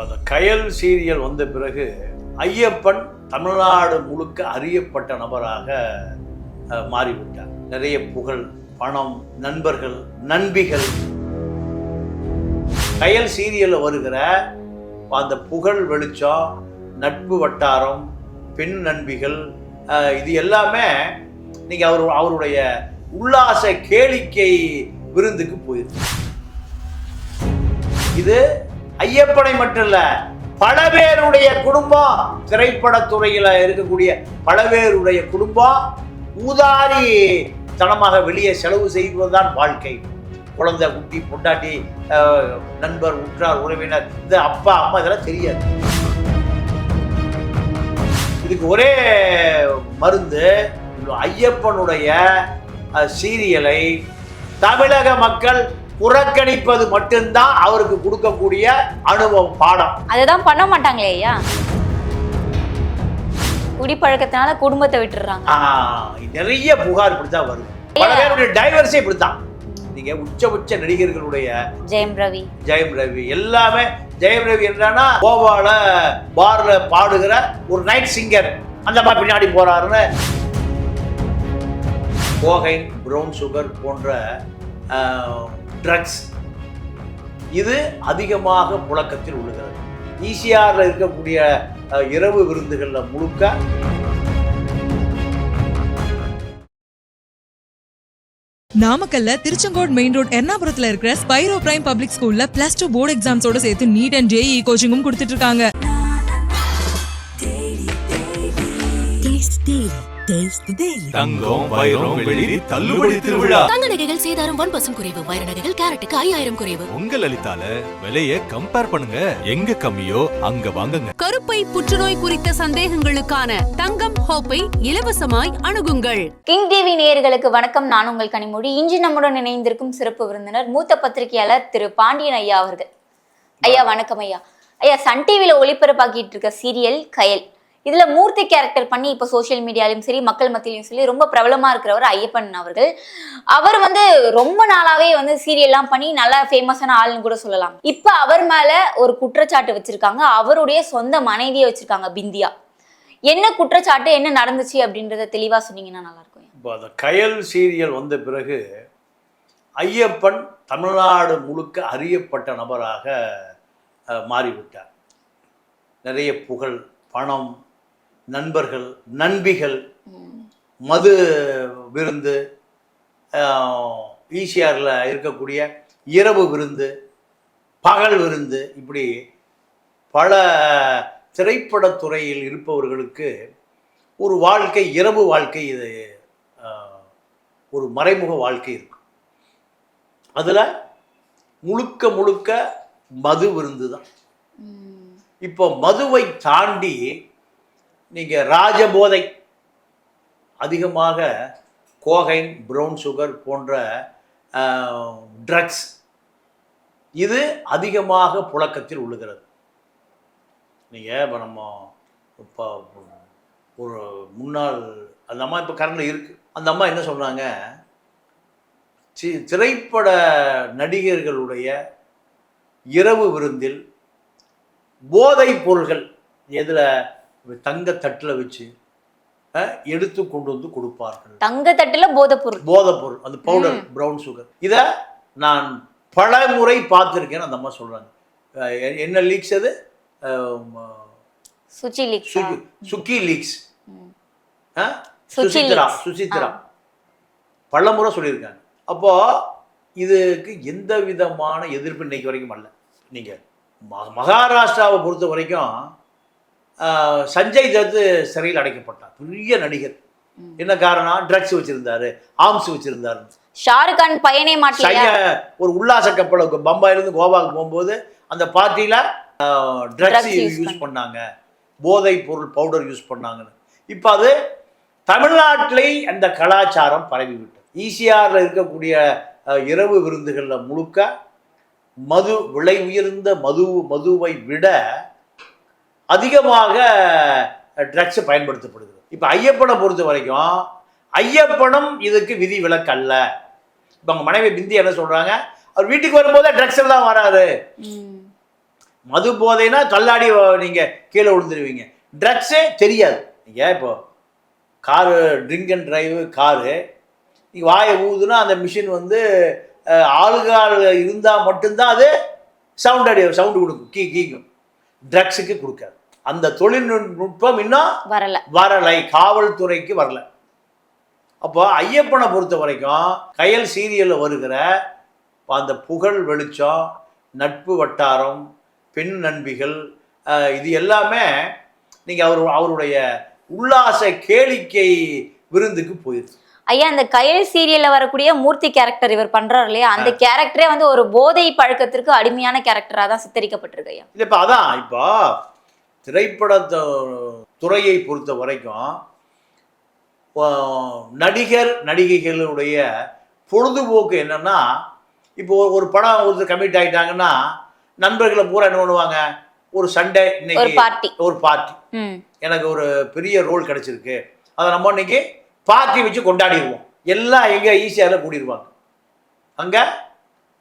அந்த கயல் சீரியல் வந்த பிறகு ஐயப்பன் தமிழ்நாடு முழுக்க அறியப்பட்ட நபராக மாறிவிட்டார். நிறைய புகழ், பணம், நண்பர்கள், நண்பிகள். கயல் சீரியலில் வருகிற அந்த புகழ், வெளிச்சம், நட்பு வட்டாரம், பெண் நண்பிகள், இது எல்லாமே நீங்க அவருடைய உல்லாச கேளிக்கை விருந்துக்கு போயிருக்கு. இது ஐயப்பனை மட்டும் இல்ல, பல பேருடைய குடும்பம், திரைப்படத்துறையில இருக்கக்கூடிய பல பேருடைய குடும்பம் ஊதாரி தனமாக வெளியே செலவு செய்வதுதான் வாழ்க்கை. குழந்தை, குட்டி, பொண்டாட்டி, நண்பர், உற்றார், உறவினர், இந்த அப்பா அம்மா இதெல்லாம் தெரியாது. இதுக்கு ஒரே மருந்து, ஐயப்பனுடைய சீரியலை தமிழக மக்கள் புறக்கணிப்பது மட்டும்தான் அவருக்கு கொடுக்கக்கூடிய அனுபவம், பாடம். அதுதான் பண்ண மாட்டாங்களே ஐயா. குடிப்பழக்கத்தினால குடும்பத்தை விட்டுறாங்க. நிறைய புகார் இப்படித்தான் வருது. பல பேருடைய டைவர்ஸே இப்படித்தான். நீங்க உச்ச நடிகர்களுடைய ஜெயம் ரவி எல்லாமே, ஜெயம் ரவி என்னன்னா கோவால பார்ல பாடுகிற ஒரு நைட் சிங்கர், அந்த மாதிரி பின்னாடி போறாருன்னு. கோகைன், ப்ரௌன் சுகர் போன்ற ட்ரக்ஸ் இது அதிகமாக புழக்கத்தில் உள்ளது. ஈசிஆர்ல இருக்கக்கூடிய இரவு விருந்துகள்ல முழுக்க நாமக்கல்ல திருச்செங்கோடு மெயின் ரோட் எர்ணாபுரத்துல இருக்கிற ஸ்பைரோ பிரைம் பப்ளிக் ஸ்கூல்ல +2 போர்டு எக்ஸாம்ஸோட சேர்த்து நீட் அண்ட் ஜேஇ கோச்சிங்கும் கொடுத்துட்டு இருக்காங்க. தங்கம், வைரம், வெள்ளி தள்ளுபடி திருவிழா. தங்க நகைகள் சேதாரம் 1% குறைவு. வைர நகைகள் கேரட்டுக்கு 5000 குறைவு. உங்க லலிதால விலையை கம்பேர் பண்ணுங்க, எங்க கம்மியோ அங்க வாங்குங்க. கருப்பை புற்றுநோய் குறித்த சந்தேகங்களுக்கான தங்கம் ஹோப்பை இலவசமாய் அணுகுங்கள். கிங் டிவி நேயர்களுக்கு வணக்கம். நான் உங்கள் கனிமொழி. இன்று நம்முடன் இணைந்திருக்கும் சிறப்பு விருந்தினர் மூத்த பத்திரிகையாளர் திரு பாண்டியன் ஐயா அவர்கள். ஐயா வணக்கம் ஐயா. ஐயா, சன் டிவியில ஒளிபரப்பாக்கிட்டு இருக்க சீரியல் கயல், இதுல மூர்த்தி கேரக்டர் பண்ணி இப்ப சோசியல் மீடியாலையும் சரி, மக்கள் மத்தியிலும் சரி ரொம்ப பிரபலமா இருக்கிறவர் ஐயப்பன் அவர்கள். அவர் ரொம்ப நாளாவே சீரியல்லாம் பண்ணி நல்லா ஃபேமஸான ஆள்னு கூட சொல்லலாம். இப்ப அவர் மேல ஒரு குற்றச்சாட்டு வச்சிருக்காங்க. அவருடைய சொந்த மனைவியை வச்சிருக்காங்க, பிந்தியா. என்ன குற்றச்சாட்டு, என்ன நடந்துச்சு அப்படின்றத தெளிவா சொன்னீங்கன்னா நல்லா இருக்கும். இப்போ அந்த கயல் சீரியல் வந்த பிறகு ஐயப்பன் தமிழ்நாடு முழுக்க அறியப்பட்ட நபராக மாறிவிட்டார். நிறைய புகழ், பணம், நண்பர்கள், நண்பிகள், மது விருந்து, ஈசிஆரில் இருக்கக்கூடிய இரவு விருந்து, பகல் விருந்து, இப்படி பல திரைப்படத்துறையில் இருப்பவர்களுக்கு ஒரு வாழ்க்கை, இரவு வாழ்க்கை, இது ஒரு மறைமுக வாழ்க்கை இருக்கு. அதில் முழுக்க மது விருந்து தான். இப்போ மதுவை தாண்டி நீங்கள் ராஜபோதை, அதிகமாக கோகைன், ப்ரௌன் சுகர் போன்ற ட்ரக்ஸ், இது அதிகமாக புழக்கத்தில் உள்ளுகிறது. நீங்கள் இப்போ இப்போ ஒரு முன்னாள் அந்த அம்மா இப்போ கரண்டில் இருக்குது. அந்த அம்மா என்ன சொன்னாங்க, திரைப்பட நடிகர்களுடைய இரவு விருந்தில் போதைப் பொருள்கள் எதில் தங்கத்தட்டில் வச்சு எடுத்து கொண்டு வந்து கொடுப்பார்கள். தங்கத்தட்டில் போதைப் பொருள், அந்த பவுடர், ப்ரௌன் சுகர். இதை நான் பல முறை பார்த்துருக்கேன்னு அந்த அம்மா சொல்கிறாங்க. என்ன லீக்ஸ் அது? சுக்கி லீக்ஸ், சுசித்ரா பல முறை சொல்லியிருக்காங்க. அப்போ இதுக்கு எந்த விதமான எதிர்ப்பு இன்னைக்கு வரைக்கும் அல்ல. நீங்கள் மகாராஷ்டிராவை பொறுத்த வரைக்கும் சஞ்சய் தத் சிறையில் அடைக்கப்பட்டார். பெரிய நடிகர். என்ன காரணம்? ட்ரக்ஸ் வச்சிருந்தாரு, ஆர்ம்ஸ் வச்சிருந்தாரு. ஷாருக் கான் பையனே மாட்டியா, ஒரு உல்லாச கப்பல் பம்பாயிலிருந்து கோவாவுக்கு போகும்போது அந்த பார்ட்டியில ட்ரக்ஸ் யூஸ் பண்ணாங்க, போதை பொருள் பவுடர் யூஸ் பண்ணாங்கன்னு. இப்போ அது தமிழ்நாட்டிலேயே அந்த கலாச்சாரம் பரவிவிட்டது. ஈசிஆர்ல இருக்கக்கூடிய இரவு விருந்துகளில் முழுக்க மது, விலை உயர்ந்த மதுவை விட அதிகமாக ட்ரக்ஸ் பயன்படுத்தப்படுகிறது. இப்போ ஐயப்பனை பொறுத்த வரைக்கும் ஐயப்பனும் இதுக்கு விதி விலக்கு அல்ல. இப்போ அவங்க மனைவி பிந்தி என்ன சொல்றாங்க, அவர் வீட்டுக்கு வரும்போதே ட்ரக்ஸில் தான் வராரு. மது போதைனா தள்ளாடி நீங்கள் கீழே விழுந்துருவீங்க. ட்ரக்ஸே தெரியாது. நீங்கள் இப்போ car drink and drive car நீங்கள் வாயை ஊதுனா அந்த மிஷின் வந்து ஆளுகால் இருந்தால் மட்டும்தான் அது சவுண்டு கொடுக்கும், கீக்கும். ட்ரக்ஸுக்கு கொடுக்காது. அந்த தொழில்நுட்பம் இன்னும் வரலை, காவல்துறைக்கு வரல. அப்போ ஐயப்பனை பொறுத்த வரைக்கும் கயல் சீரியலில் வருகிற அந்த புகழ் வெளிச்சம், நட்பு வட்டாரம், பெண் நண்பிகள், இது எல்லாமே நீங்கள் அவருடைய உல்லாச கேளிக்கை விருந்துக்கு போயிருக்கு. ஐயா, அந்த கயல் சீரியல்ல வரக்கூடிய மூர்த்தி கேரக்டர் இவர் பண்றாரு இல்லையா, அந்த கேரக்டரே வந்து ஒரு போதை பழக்கத்திற்கு அடிமையான கேரக்டரா தான் சித்தரிக்கப்பட்டிருக்கு ஐயா. இல்லை, இப்போ அதான் இப்போ திரைப்பட துறையை பொறுத்த வரைக்கும் நடிகர் நடிகைகளுடைய பொழுதுபோக்கு என்னன்னா, இப்போ ஒரு படம் ஒருத்தர் கமிட் ஆகிட்டாங்கன்னா நண்பர்களை பூரா என்ன பண்ணுவாங்க, ஒரு சண்டே, இன்னைக்கு ஒரு பார்ட்டி, எனக்கு ஒரு பெரிய ரோல் கிடைச்சிருக்கு, அதை நம்ம இன்னைக்கு பார்ட்டி வச்சு கொண்டாடிடுவோம். எல்லாம் எங்கே ஈஸியாக கூடிடுவாங்க. அங்கே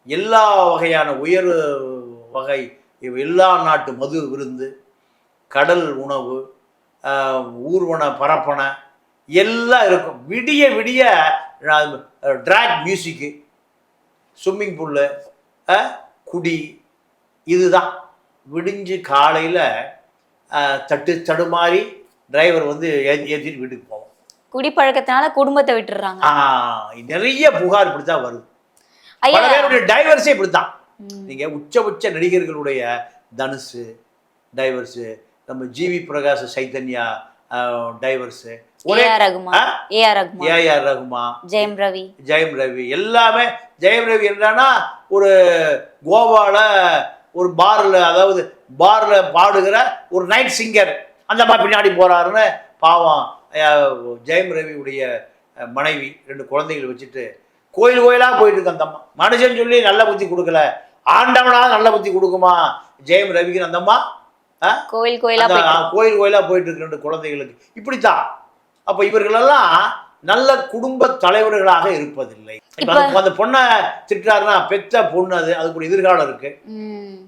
எல்லா வகையான உயர் வகை எல்லா நாட்டு மது விருந்து, கடல் உணவு, ஊர்வன பரப்பனை எல்லாம் இருக்கும். விடிய விடிய ட்ராக் மியூசிக்கு, ஸ்விம்மிங் பூல்லு, குடி, இதுதான். விடிஞ்சு காலையில் தடுமாறி டிரைவர் வந்து ஏற்றிட்டு வீட்டுக்கு போவோம். குடிப்பழக்கத்தினால குடும்பத்தை விட்டுறாங்க. நிறைய புகார் இப்படித்தான் வருது. பல பேருடைய டைவர்ஸே இப்படித்தான். நீங்க உச்ச நடிகர்களுடைய தனுஷு டைவர்ஸு, நம்ம ஜிவி பிரகாஷ் சைத்தன்யா டைவர்ஸு, ஏஆர் ரகுமா, ஜெயம் ரவி எல்லாமே. ஜெயம் ரவி என்னன்னா ஒரு கோவால ஒரு அதாவது பார்ல பாடுகிற ஒரு நைட் சிங்கர், அந்த மாதிரி பின்னாடி போறாருன்னு பாவம். ஜெயம் ரவியுடைய மனைவி 2 குழந்தைகள் வச்சுட்டு கோயிலாக போயிட்டு இருக்கு அந்த அம்மா. மனுஷன் சொல்லி நல்ல புத்தி கொடுக்கல, ஆண்டவனா நல்ல புத்தி கொடுக்குமா ஜெயம் ரவிக்கு? அந்த அம்மா கோயில் கோயிலாக போயிட்டு இருக்கு 2 குழந்தைகளுக்கு. இப்படித்தான். அப்போ இவர்களெல்லாம் நல்ல குடும்ப தலைவர்களாக இருப்பதில்லை. அந்த பொண்ணை திட்டாருன்னா பெத்த பொண்ணு, அதுக்கு ஒரு எதிர்காலம் இருக்கு,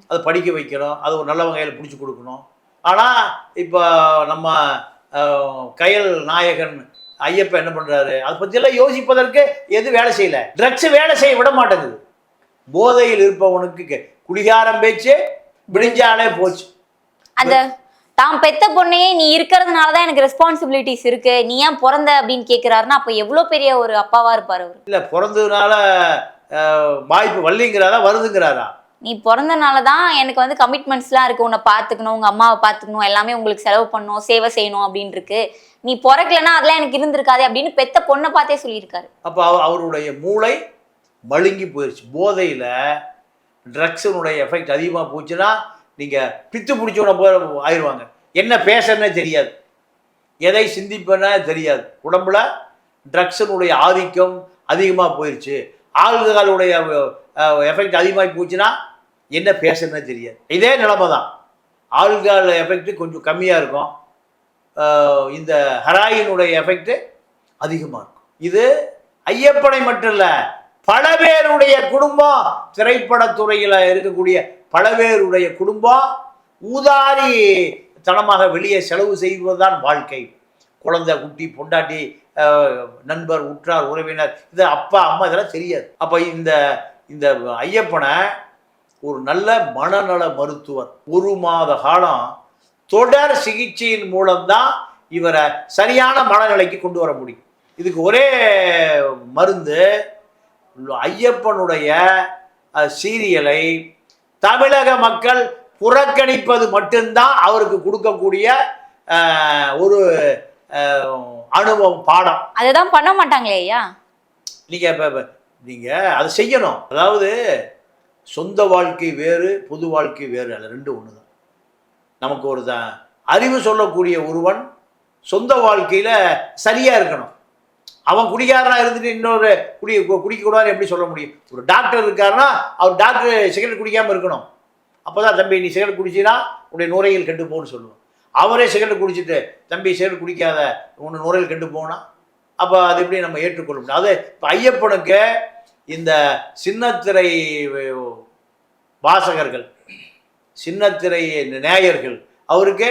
அதை படிக்க வைக்கணும், அது ஒரு நல்ல வகையில் பிடிச்சி கொடுக்கணும். ஆனால் இப்போ நம்ம கயல் நாயகன் ஐயப்பன் என்ன பண்றாரு, அதை பற்றியெல்லாம் யோசிப்பதற்கு எது வேலை செய்யல. ட்ரக்ஸ் வேலை செய்ய விட மாட்டேங்குது. போதையில் இருப்பவனுக்கு குடிகாரம் பேச்சு விடிஞ்சாலே போச்சு. அந்த தான் பெத்த பொண்ணையே நீ இருக்கிறதுனாலதான் எனக்கு ரெஸ்பான்சிபிலிட்டிஸ் இருக்கு, நீ ஏன் பிறந்த அப்படின்னு கேட்கிறாருன்னா அப்ப எவ்வளவு பெரிய ஒரு அப்பாவா இருப்பாரு அவர். இல்ல, பிறந்ததுனால வாய்ப்பு வரலைங்கிறாரா, வருதுங்கிறாரா? நீ பிறந்தனாலதான் எனக்கு வந்து கமிட்மெண்ட்ஸ்லாம் இருக்கு, உன்னை பார்த்துக்கணும், உங்க அம்மாவை பார்த்துக்கணும், எல்லாமே உங்களுக்கு செலவு பண்ணணும், சேவை செய்யணும் அப்படின்னு இருக்கு, நீ பிறக்கலன்னா அதெல்லாம் எனக்கு இருந்திருக்காது அப்படின்னு பெத்த பொண்ணை பார்த்தே சொல்லியிருக்காரு. அப்ப அவருடைய மூளை மழுங்கி போயிடுச்சு. போதையில ட்ரக்ஸினுடைய எஃபெக்ட் அதிகமாக போச்சுன்னா நீங்கள் பித்து பிடிச்சவன போய் ஆயிடுவாங்க. என்ன பேசன்னே தெரியாது, எதை சிந்திப்பேன்னு தெரியாது. உடம்புல ட்ரக்ஸினுடைய ஆதிக்கம் அதிகமாக போயிடுச்சு. ஆல்கஹாலுடைய எஃபெக்ட் அதிகமாகி போச்சுன்னா என்ன பேசன்னே தெரியாது. இதே நிலைமை தான். ஆல்கஹால் எஃபெக்ட் கொஞ்சம் கம்மியாக இருக்கும், இந்த ஹெராயினுடைய எஃபெக்ட் அதிகமாக இருக்கும். இது ஐயப்பனை மட்டும் இல்லை, பல பேருடைய குடும்பம், திரைப்படத்துறையில் இருக்கக்கூடிய பல பேருடைய குடும்பம் ஊதாரி தனமாக வெளியே செலவு செய்வதுதான் வாழ்க்கை. குழந்தை, குட்டி, பொண்டாட்டி, நண்பர், உற்றார், உறவினர், இது அப்பா அம்மா, இதெல்லாம் தெரியாது. அப்போ இந்த ஐயப்பனை ஒரு நல்ல மனநல மருத்துவர் 1 மாத காலம் தொடர் சிகிச்சையின் மூலம்தான் இவரை சரியான மனநிலைக்கு கொண்டு வர முடியும். இதுக்கு ஒரே மருந்து, ஐயப்பனுடைய சீரியலை தமிழக மக்கள் புறக்கணிப்பது மட்டும்தான் அவருக்கு கொடுக்கக்கூடிய ஒரு அனுபவம், பாடம். அதுதான் பண்ண மாட்டாங்களே ஐயா. நீங்க அதை செய்யணும். அதாவது சொந்த வாழ்க்கை வேறு, பொது வாழ்க்கை வேறு, அது 2 ஒன்று தான். நமக்கு ஒரு அறிவு சொல்லக்கூடிய ஒருவன் சொந்த வாழ்க்கையில சரியா இருக்கணும். அவன் குடிக்காரனா இருந்துட்டு இன்னொரு குடிக்கக்கூடாதுன்னு எப்படி சொல்ல முடியும்? ஒரு டாக்டர் இருக்காருன்னா அவர் டாக்டர் சிகரெட் குடிக்காமல் இருக்கணும். அப்போதான் தம்பி நீ சிகரெட் குடிச்சின்னா உன்னுடைய நுரையீரல் கெட்டு போகணும்னு சொல்லுவோம். அவரே சிகரெட் குடிச்சிட்டு தம்பி சிகரெட் குடிக்காத, உன்னை நுரையீரல் கெட்டு போனா அப்போ அது எப்படி நம்ம ஏற்றுக்கொள்ள முடியும்? அது இப்போ ஐயப்பனுக்கு இந்த சின்னத்திரை வாசகர்கள் சின்னத்திரை நேயர்கள் அவருக்கு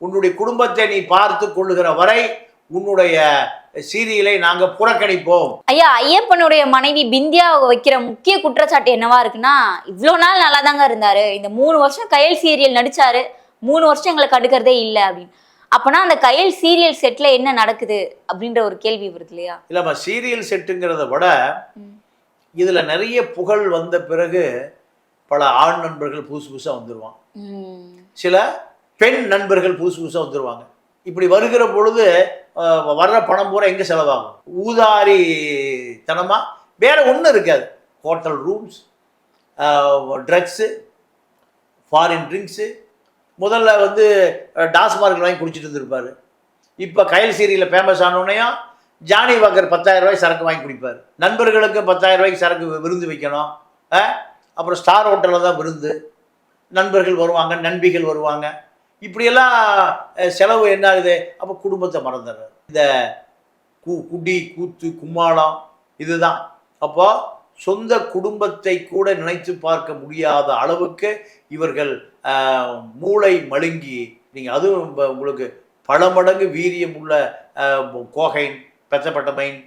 உன்னுடைய குடும்பத்தை நீ பார்த்து கொள்ளுகிற வரை உன்னுடைய சீரியலை நாங்க புறக்கணிப்போம். ஐயா, ஐயப்பனுடைய மனைவி பிந்தியா வைக்கிற முக்கிய குற்றச்சாட்டு என்னவா இருக்குன்னா, இவ்வளோ நாள் நல்லா தாங்க இருந்தாரு, இந்த 3 வருஷம் கயல் சீரியல் நடிச்சாரு, 3 வருஷம் எங்களை கண்டுக்கிறதே இல்லை அப்படின்னு. அப்பனா அந்த கயல் சீரியல் செட்ல என்ன நடக்குது அப்படின்ற ஒரு கேள்வி வருது இல்லையா? இல்லம்மா, சீரியல் செட்டுங்கிறத விட இதுல நிறைய புகழ் வந்த பிறகு பல ஆண் நண்பர்கள் புதுசு புதுசா வந்துருவாங்க, சில பெண் நண்பர்கள் புதுசு புதுசா வந்துருவாங்க. இப்படி வருகிற பொழுது வர்ற பணம் பூரா எங்கே செலவாகும்? ஊதாரி தனமா வேற ஒன்றும் இருக்காது. Hotel rooms, drugs, foreign drinks. முதல்ல டாஸ்மார்க் வாங்கி குடிச்சிட்டு இருந்திருப்பார். இப்போ கயல் சீரியலில் ஃபேமஸ் ஆனோடனையும் ஜானி வாக்கர் 10,000 ரூபாய்க்கு சரக்கு வாங்கி குடிப்பார். நண்பர்களுக்கு 10,000 ரூபாய்க்கு சரக்கு விருந்து வைக்கணும். அப்புறம் ஸ்டார் ஹோட்டலில் தான் விருந்து. நண்பர்கள் வருவாங்க, நண்பிகள் வருவாங்க. இப்படியெல்லாம் செலவு என்ன ஆகுது? அப்போ குடும்பத்தை மறந்துடுறாரு. இந்த குடி கூத்து கும்மாளம் இதுதான். அப்போ சொந்த குடும்பத்தை கூட நினைத்து பார்க்க முடியாத அளவுக்கு இவர்கள் மூளை மழுங்கி, நீங்கள் அதுவும் உங்களுக்கு பல மடங்கு வீரியம் உள்ள கோகைன், பெத்தப்பட்டமைன்,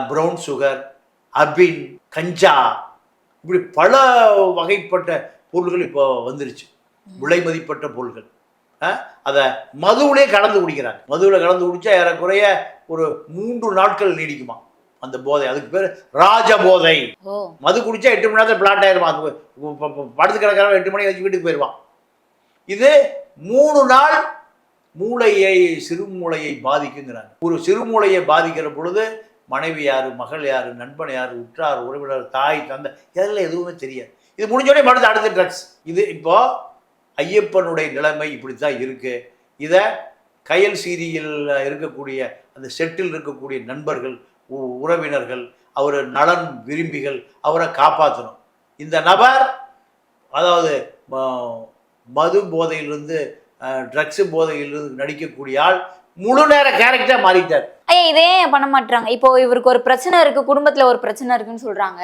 ப்ரௌன் சுகர், அபின், கஞ்சா, இப்படி பல வகைப்பட்ட பொருள்கள் இப்போ வந்துருச்சு, விலை மதிப்பட்ட பொருள்கள். அதை மதுவிலே கலந்து குடிக்கிறாங்க. மதுவில் கலந்து குடித்தா ஏறக்குறைய ஒரு 3 நாட்கள் நீடிக்குமா அந்த போதை. அதுக்கு பேர் ராஜ போதை. மது குடித்தா 8 மணி நேரத்தில் பிளாட் ஆயிருமா. அது படுத்து கிடக்கிறவன் 8 மணி வச்சு வீட்டுக்கு போயிடுவான். இது 3 நாள் மூளையை, சிறுமூளையை பாதிக்குங்கிறாங்க. ஒரு சிறுமூளையை பாதிக்கிற பொழுது மனைவி யார், மகள் யார், நண்பன் யார், உற்றார் உறவினர், தாய் தந்தை, இதெல்லாம் எதுவுமே தெரியாது. இது முடிஞ்சோடனே மறுத்து அடுத்த ட்ரக்ஸ். இது இப்போ ஐயப்பனுடைய நிலைமை இப்படி தான் இருக்குது. இதை கயல் சீரியலில் இருக்கக்கூடிய அந்த செட்டில் இருக்கக்கூடிய நண்பர்கள், உறவினர்கள், அவர் நலன் விரும்பிகள் அவரை காப்பாற்றணும். இந்த நபர் அதாவது மது போதையிலிருந்து, ட்ரக்ஸு போதையிலிருந்து நடிக்கக்கூடிய ஆள் முழு நேர கேரக்டராக மாறிட்டார். ஐயா, இதே பண்ண மாட்டாங்க. இப்போ இவருக்கு ஒரு பிரச்சனை இருக்குது, குடும்பத்தில் ஒரு பிரச்சனை இருக்குன்னு சொல்கிறாங்க.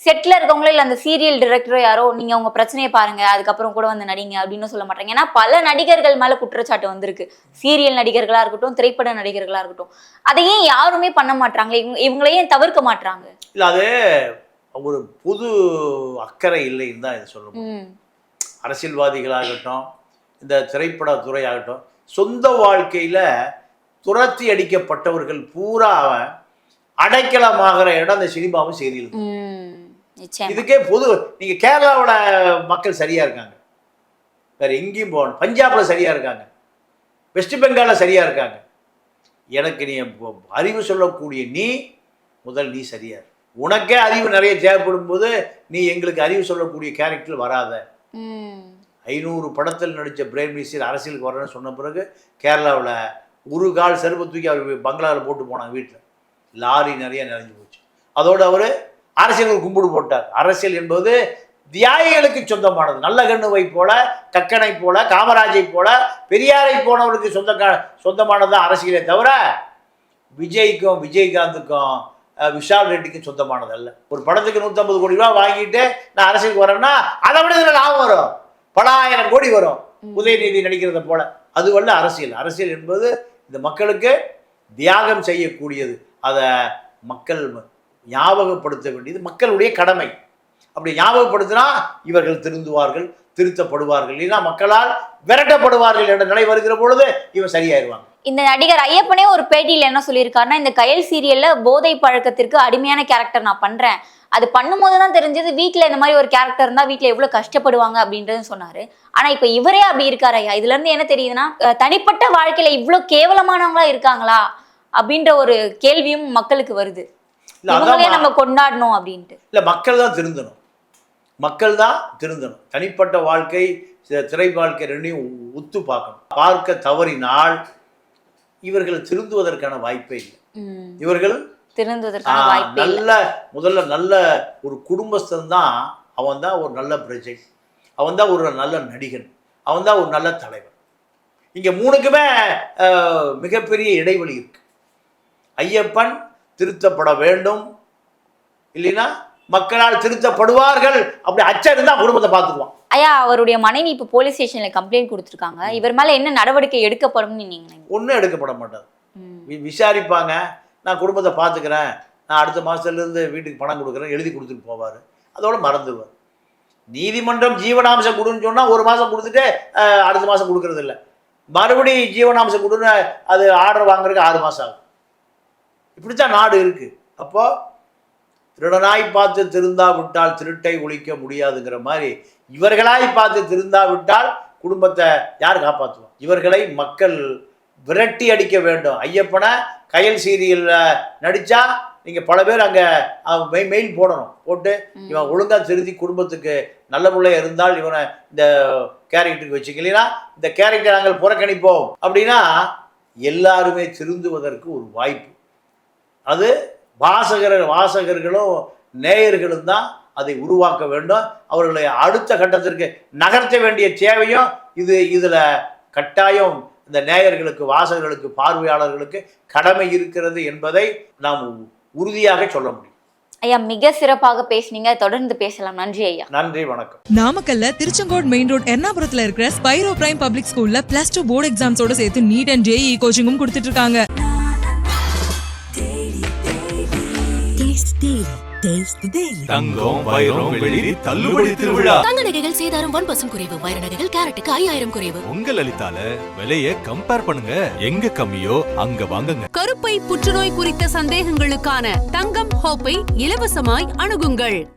செட்டில் இருக்கவங்களோ இல்லை அந்த சீரியல் டிரெக்டரோ யாரோ, நீங்கள் உங்கள் பிரச்சனையை பாருங்கள், அதுக்கப்புறம் கூட வந்து நடிங்க அப்படின்னு சொல்ல மாட்டாங்க. ஏன்னா பல நடிகர்கள் மேலே குற்றச்சாட்டு வந்திருக்கு, சீரியல் நடிகர்களாக இருக்கட்டும், திரைப்பட நடிகர்களாக இருக்கட்டும். அதையும் யாருமே பண்ண மாட்டாங்க, இவங்களையும் தவிர்க்க மாட்டாங்க. இல்லை, அது ஒரு புது அக்கறை இல்லைன்னு தான் இதை சொல்லணும். அரசியல்வாதிகளாகட்டும், இந்த திரைப்பட துறையாகட்டும், சொந்த வாழ்க்கையில் துரத்தி அடிக்கப்பட்டவர்கள் பூரா அடைக்கலமாகிற இடம் அந்த சினிமாவும் சீரியல். இதுக்கே பொது. நீங்க கேரளாவோட மக்கள் சரியா இருக்காங்க, வேற எங்கேயும் போகணும். பஞ்சாப்ல சரியா இருக்காங்க, வெஸ்ட் பெங்கால்ல சரியா இருக்காங்க. எனக்கு நீ அறிவு சொல்லக்கூடிய நீ நீ சரியா இரு. உனக்கே அறிவு நிறைய தேவைப்படும் போது நீ எங்களுக்கு அறிவு சொல்லக்கூடிய கேரக்டர் வராத. 500 படத்தில் நடித்த பிரேம் நசீர் அரசியலுக்கு வரேன்னு சொன்ன பிறகு கேரளாவில் ஒரு கால் செருப்பு தூக்கி அவர் பங்களாவில் போட்டு போனாங்க. வீட்டில் லாரி நிறைய நிறைஞ்சு போச்சு. அதோடு அவர் அரசியலுக்கு கும்பிடு போட்டார். அரசியல் என்பது தியாகிகளுக்கு சொந்தமானது. நல்ல கண்ணுவை போல, கக்கனை போல, காமராஜை போல, பெரியாரை போனவருக்கு சொந்தமானது தான் அரசியலை தவிர விஜய்க்கும் விஜயகாந்துக்கும் விஷால் ரெட்டிக்கும் சொந்தமானது அல்ல. ஒரு படத்துக்கு 150 கோடி ரூபா வாங்கிட்டு நான் அரசியலுக்கு வரேன்னா அதை விட இதில் லாபம் வரும், பல ஆயிரம் கோடி வரும், உதயநிதி நடிக்கிறத போல. அதுவல்ல அரசியல். அரசியல் என்பது இந்த மக்களுக்கு தியாகம் செய்யக்கூடியது. அதை மக்கள் ஞாபகப்படுத்த வேண்டியது மக்களுடைய கடமை. அப்படி ஞாபகப்படுத்தினா இவர்கள் திருந்துவார்கள், திருத்தப்படுவார்கள், இல்லைன்னா மக்களால் விரட்டப்படுவார்கள் என்ற நிலை வருகிற பொழுது இவன் சரியாயிருவாங்க. இந்த நடிகர் ஐயப்பனே ஒரு பேட்டியில் என்ன சொல்லியிருக்காருன்னா, இந்த கயல் சீரியல்ல போதை பழக்கத்திற்கு அடிமையான கேரக்டர் நான் பண்றேன், அது பண்ணும்போது தான் தெரிஞ்சது வீட்டில் இந்த மாதிரி ஒரு கேரக்டர் இருந்தால் வீட்டில் எவ்வளோ கஷ்டப்படுவாங்க அப்படின்றது சொன்னார். ஆனால் இப்போ இவரே அப்படி இருக்காரு ஐயா. இதுலேருந்து என்ன தெரியுதுன்னா, தனிப்பட்ட வாழ்க்கையில் இவ்வளோ கேவலமானவங்களா இருக்காங்களா அப்படின்ற ஒரு கேள்வியும் மக்களுக்கு வருது. இவங்களே நம்ம கொண்டாடணும் அப்படின்ட்டு இல்லை, மக்கள் தான் திருந்தணும். மக்கள் தான் திருந்தணும். தனிப்பட்ட வாழ்க்கை, திரை வாழ்க்கை ரெண்டையும் ஒத்து பார்க்கணும். பார்க்க தவறினால் இவர்கள் திருந்துவதற்கான வாய்ப்பே இல்லை. இவர்கள் முதல்ல நல்ல ஒரு குடும்பஸ்தன் தான். அவன் தான் ஒரு நல்ல பிரஜை, அவன் தான் ஒரு நல்ல நடிகன், அவன் தான் ஒரு நல்ல தலைவர். இங்க 3க்குமே மிகப்பெரிய இடைவெளி இருக்கு. ஐயப்பன் திருத்தப்பட வேண்டும், இல்லைன்னா மக்களால் திருத்தப்படுவார்கள் அப்படி அச்சம் இருந்தா குடும்பத்தை பார்த்துக்குவான். ஐயா அவருடைய மனைவி இப்ப போலீஸ் ஸ்டேஷன்ல கம்ப்ளைண்ட் கொடுத்துருக்காங்க. இவர் மேல என்ன நடவடிக்கை எடுக்கப்படும்னு நீங்க நினைக்கிறீங்க? ஒன்றும் எடுக்கப்பட மாட்டாது. விசாரிப்பாங்க, நான் குடும்பத்தை பார்த்துக்கிறேன், நான் அடுத்த மாதத்துலேருந்து வீட்டுக்கு பணம் கொடுக்குறேன் எழுதி கொடுத்துட்டு போவார், அதோட மறந்துடுவார். நீதிமன்றம் ஜீவனாம்சம் கொடுன்னு சொன்னால் ஒரு மாதம் கொடுத்துட்டு அடுத்த மாதம் கொடுக்கறது இல்லை, மறுபடியும் ஜீவனாம்சம் கொடுன்னு அது ஆர்டர் வாங்குறதுக்கு 6 மாதம் ஆகும். இப்படித்தான் நாடு இருக்குது. அப்போ திருடனாய் பார்த்து திருந்தா விட்டால் திருட்டை ஒழிக்க முடியாதுங்கிற மாதிரி இவர்களாய் பார்த்து திருந்தா விட்டால் குடும்பத்தை யார் காப்பாற்றுவோம்? இவர்களை மக்கள் விரட்டி அடிக்க வேண்டும். ஐயப்பனை கயல் சீரியலில் நடித்தா நீங்கள் பல பேர் அங்கே மெயில் போடணும், போட்டு இவன் ஒழுங்காக திருத்தி குடும்பத்துக்கு நல்ல பிள்ளைய இருந்தால் இவனை இந்த கேரக்டருக்கு வச்சுக்கலாம், இந்த கேரக்டரை நாங்கள் புறக்கணிப்போம் அப்படின்னா எல்லாருமே திருந்துவதற்கு ஒரு வாய்ப்பு. அது வாசகர்களும் நேயர்களும் தான் அதை உருவாக்க வேண்டும். அவர்களை அடுத்த கட்டத்திற்கு நகர்த்த வேண்டிய தேவையும் இதில் கட்டாயம் இந்த நேயர்களுக்கு, வாசகர்களுக்கு, பார்வையாளர்களுக்கு கடமை இருக்கிறது என்பதை நாம் உறுதியாக சொல்ல முடியும். ஐயா மிக சிறப்பாக பேசுனீங்க, தொடர்ந்து பேசலாம். நன்றி ஐயா. நன்றி, வணக்கம். நாமக்கல்ல திருச்செங்கோடு மெயின் ரோட் எர்ணாபுரத்துல இருக்கிற ஸ்பைரோ பிரைம் பப்ளிக் ஸ்கூல்ல +2 போர்டு எக்ஸாம்ஸோட சேர்த்து நீட் அண்ட் JEE கோச்சிங்கும் கொடுத்துட்டு இருக்காங்க. தங்கம், வைரம், வெள்ளி தள்ளுபடி திருவிழா. தங்க நகைகள் சேதாரம் 1% குறைவு. வைர நகைகள் கேரட்டுக்கு 5000 குறைவு. உங்க லலிதால விலையை கம்பேர் பண்ணுங்க, எங்க கம்மியோ அங்க வாங்குங்க. கருப்பை புற்றுநோய் குறித்த சந்தேகங்களுக்கான தங்கம் ஹோப்பை இலவசமாய் அணுகுங்கள்.